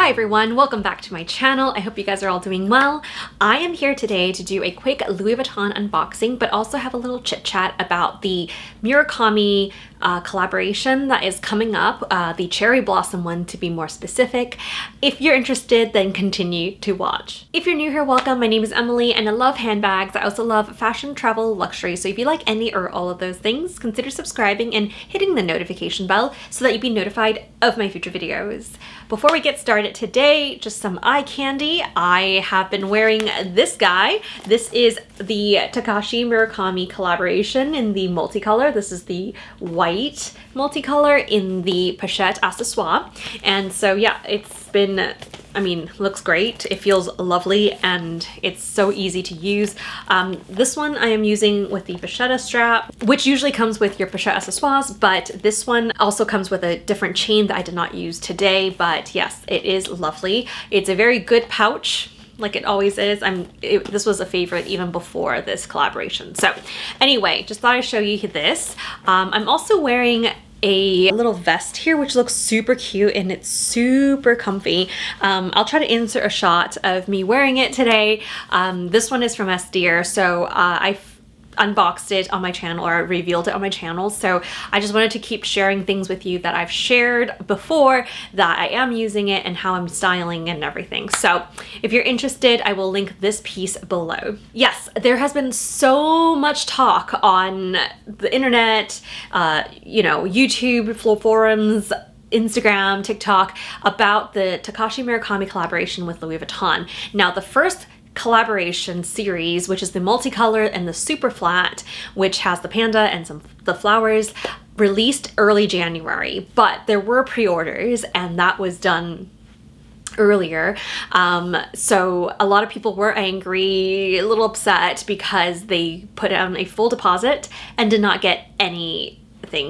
Hi everyone, welcome back to my channel. I hope you guys are all doing well. I am here today to do a quick Louis Vuitton unboxing, but also have a little chit chat about the Murakami collaboration that is coming up, the Cherry Blossom one to be more specific. If you're interested, then continue to watch. If you're new here, welcome. My name is Emily and I love handbags. I also love fashion, travel, luxury. So if you like any or all of those things, consider subscribing and hitting the notification bell so that you'll be notified of my future videos. Before we get started today, just some eye candy. I have been wearing this guy. This is the Takashi Murakami collaboration in the multicolor. This is the white multicolor in the pochette accessoire. And so yeah, it's been, I mean, looks great. It feels lovely and it's so easy to use. This one I am using with the pochette strap, which usually comes with your pochette accessoires, but this one also comes with a different chain that I did not use today, but yes, it is lovely. It's a very good pouch, like it always is. This was a favorite even before this collaboration. So anyway, just thought I'd show you this. I'm also wearing a little vest here, which looks super cute and it's super comfy. I'll try to insert a shot of me wearing it today. This one is from Esdir, so I unboxed it on my channel or revealed it on my channel, so I just wanted to keep sharing things with you that I've shared before, that I am using it and how I'm styling and everything. So if you're interested, I will link this piece below. Yes, there has been so much talk on the internet, you know, YouTube, forums, Instagram, TikTok about the Takashi Murakami collaboration with Louis Vuitton. Now, the first collaboration series, which is the multicolor and the super flat, which has the panda and the flowers, released early January, but there were pre-orders and that was done earlier. So a lot of people were angry, a little upset because they put down a full deposit and did not get anything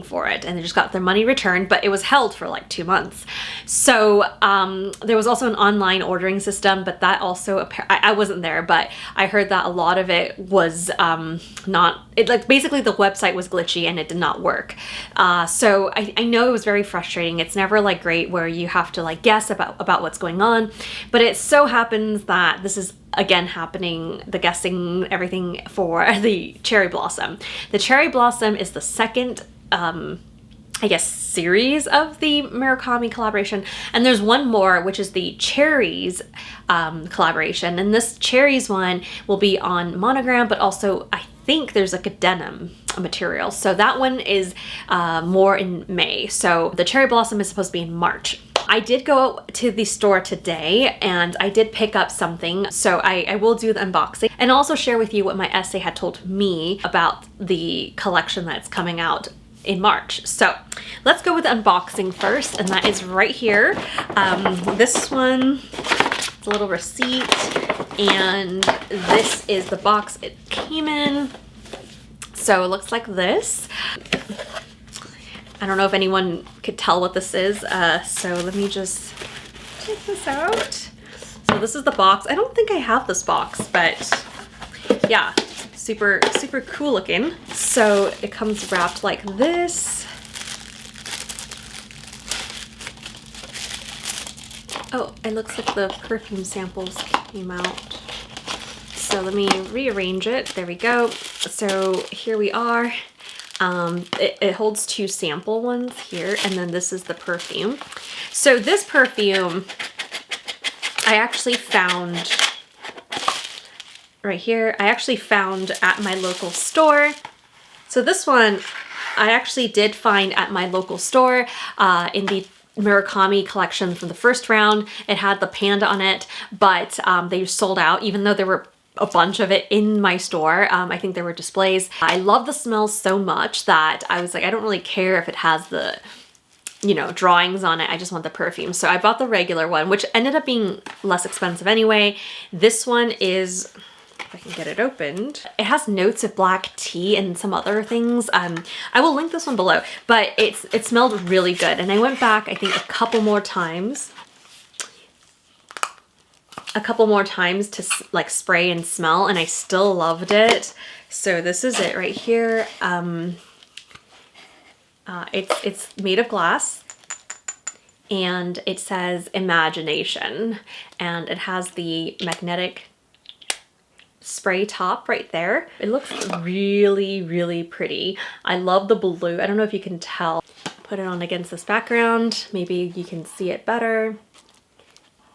for it, and they just got their money returned, but it was held for like 2 months. So there was also an online ordering system, but that also, I wasn't there, but I heard that a lot of it was like basically the website was glitchy and it did not work. So I know it was very frustrating. It's never like great where you have to like guess about what's going on, but it so happens that this is again happening, the guessing, everything for the Cherry Blossom. The Cherry Blossom is the second I guess series of the Murakami collaboration, and there's one more, which is the Cherries collaboration, and this Cherries one will be on monogram, but also I think there's like a denim material, so that one is more in May. So the Cherry Blossom is supposed to be in March. I did go to the store today and I did pick up something, so I will do the unboxing and also share with you what my essay had told me about the collection that's coming out in March. So let's go with the unboxing first, and that is right here. This one, it's a little receipt, and this is the box it came in. So it looks like this. I don't know if anyone could tell what this is, so let me just take this out. So this is the box. I don't think I have this box, but yeah, super cool looking. So it comes wrapped like this. Oh, it looks like the perfume samples came out. So let me rearrange it. There we go. So here we are. It holds 2 sample ones here, and then this is the perfume. So this perfume I actually found right here. I actually found at my local store. So this one I actually did find at my local store in the Murakami collection from the first round. It had the panda on it, but they sold out, even though there were a bunch of it in my store. I think there were displays. I love the smell so much that I was like, I don't really care if it has the, you know, drawings on it. I just want the perfume. So I bought the regular one, which ended up being less expensive anyway. This one is, if I can get it opened, it has notes of black tea and some other things. I will link this one below, but it smelled really good. And I went back, I think, a couple more times to like spray and smell, and I still loved it. So this is it right here. It's made of glass, and it says imagination, and it has the magnetic spray top right there. It looks really, really pretty. I love the blue. I don't know if you can tell. Put it on against this background. Maybe you can see it better.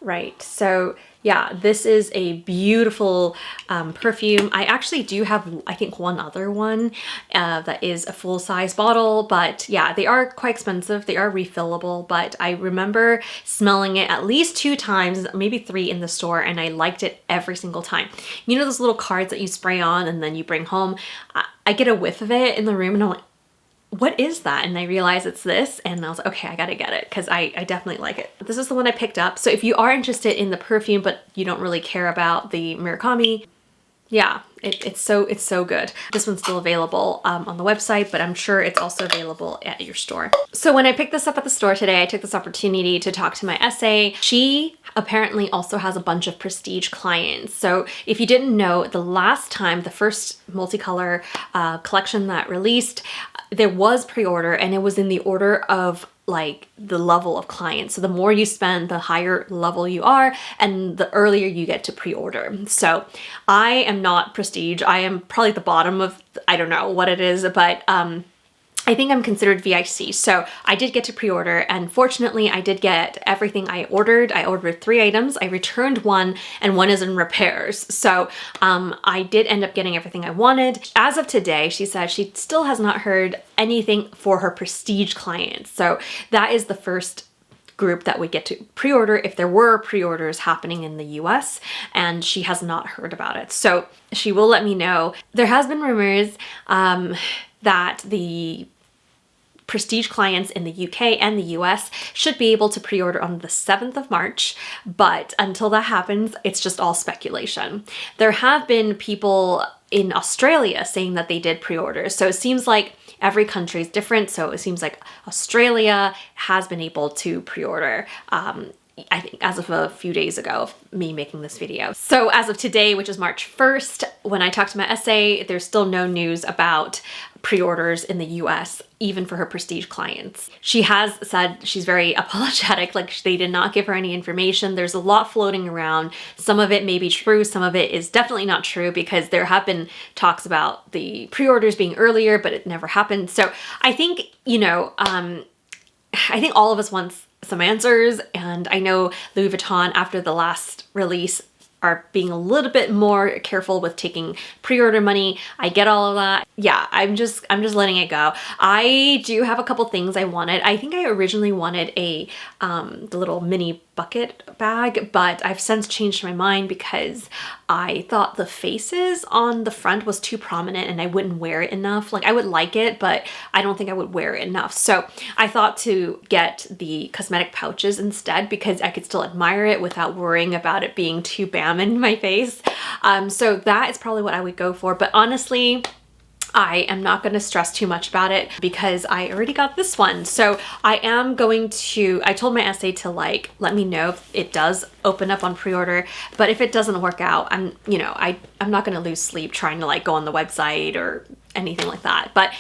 Right, so yeah, this is a beautiful perfume. I actually do have, I think, one other one that is a full-size bottle, but yeah, they are quite expensive. They are refillable, but I remember smelling it at least 2 times, maybe 3 in the store, and I liked it every single time. You know those little cards that you spray on and then you bring home? I get a whiff of it in the room and I'm like, what is that? And I realized it's this, and I was like, okay, I gotta get it because I definitely like it. This is the one I picked up. So if you are interested in the perfume, but you don't really care about the Murakami, yeah, it's so good. This one's still available on the website, but I'm sure it's also available at your store. So when I picked this up at the store today, I took this opportunity to talk to my SA. She apparently also has a bunch of prestige clients. So if you didn't know, the last time, the first multicolor collection that released, there was pre-order, and it was in the order of like the level of clients. So the more you spend, the higher level you are, and the earlier you get to pre-order. So I am not prestige. I am probably at the bottom of, I don't know what it is, but I think I'm considered VIC. So I did get to pre-order, and fortunately I did get everything I ordered. I ordered 3 items. I returned 1, and 1 is in repairs. So I did end up getting everything I wanted. As of today, she said she still has not heard anything for her prestige clients. So that is the first group that would get to pre-order if there were pre-orders happening in the US, and she has not heard about it. So she will let me know. There has been rumors that the prestige clients in the UK and the US should be able to pre-order on the 7th of March, but until that happens, it's just all speculation. There have been people in Australia saying that they did pre-order, so it seems like every country is different, so it seems like Australia has been able to pre-order. I think as of a few days ago of me making this video. So as of today, which is March 1st, when I talked to my SA, there's still no news about pre-orders in the US, even for her prestige clients. She has said she's very apologetic, like they did not give her any information. There's a lot floating around. Some of it may be true, some of it is definitely not true, because there have been talks about the pre-orders being earlier, but it never happened. So I think, you know, I think all of us want some answers, and I know Louis Vuitton, after the last release, are being a little bit more careful with taking pre-order money. I get all of that. Yeah, I'm just letting it go. I do have a couple things I wanted. I think I originally wanted the little mini bucket bag, but I've since changed my mind because I thought the faces on the front was too prominent and I wouldn't wear it enough. Like, I would like it, but I don't think I would wear it enough. So I thought to get the cosmetic pouches instead, because I could still admire it without worrying about it being too bam in my face. So that is probably what I would go for. But honestly, I am not going to stress too much about it because I already got this one. So I am going to, I told my SA to like, let me know if it does open up on pre-order, but if it doesn't work out, I'm not going to lose sleep trying to like go on the website or anything like that. But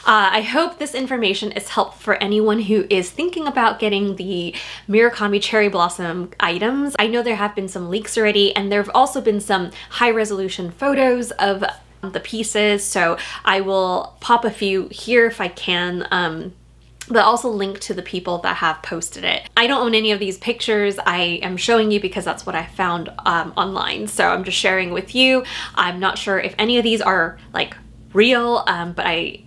I hope this information is helpful for anyone who is thinking about getting the Murakami Cherry Blossom items. I know there have been some leaks already, and there have also been some high resolution photos of the pieces, so I will pop a few here if I can, but also link to the people that have posted it. I don't own any of these pictures. I am showing you because that's what I found online, so I'm just sharing with you. I'm not sure if any of these are like real, but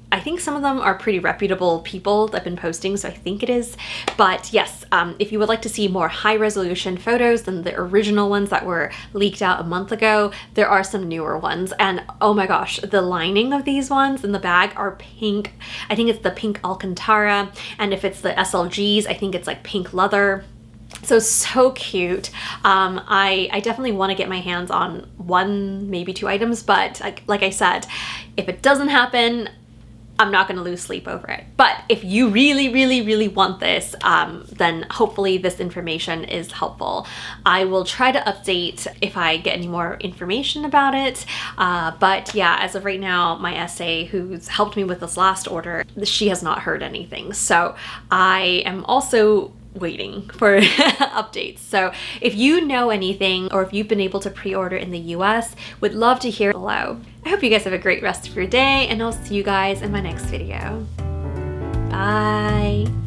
I think some of them are pretty reputable people that have been posting, so I think it is. But yes, if you would like to see more high resolution photos than the original ones that were leaked out a month ago, there are some newer ones. And oh my gosh, the lining of these ones in the bag are pink. I think it's the pink Alcantara, and if it's the SLGs, I think it's like pink leather. So cute. I definitely want to get my hands on 1, maybe 2 items, but like I said, if it doesn't happen, I'm not going to lose sleep over it. But if you really want this, then hopefully this information is helpful. I will try to update if I get any more information about it. But yeah, as of right now, my SA who's helped me with this last order, she has not heard anything. So I am also waiting for updates. So if you know anything or if you've been able to pre-order in the US, would love to hear below. I hope you guys have a great rest of your day, and I'll see you guys in my next video. Bye.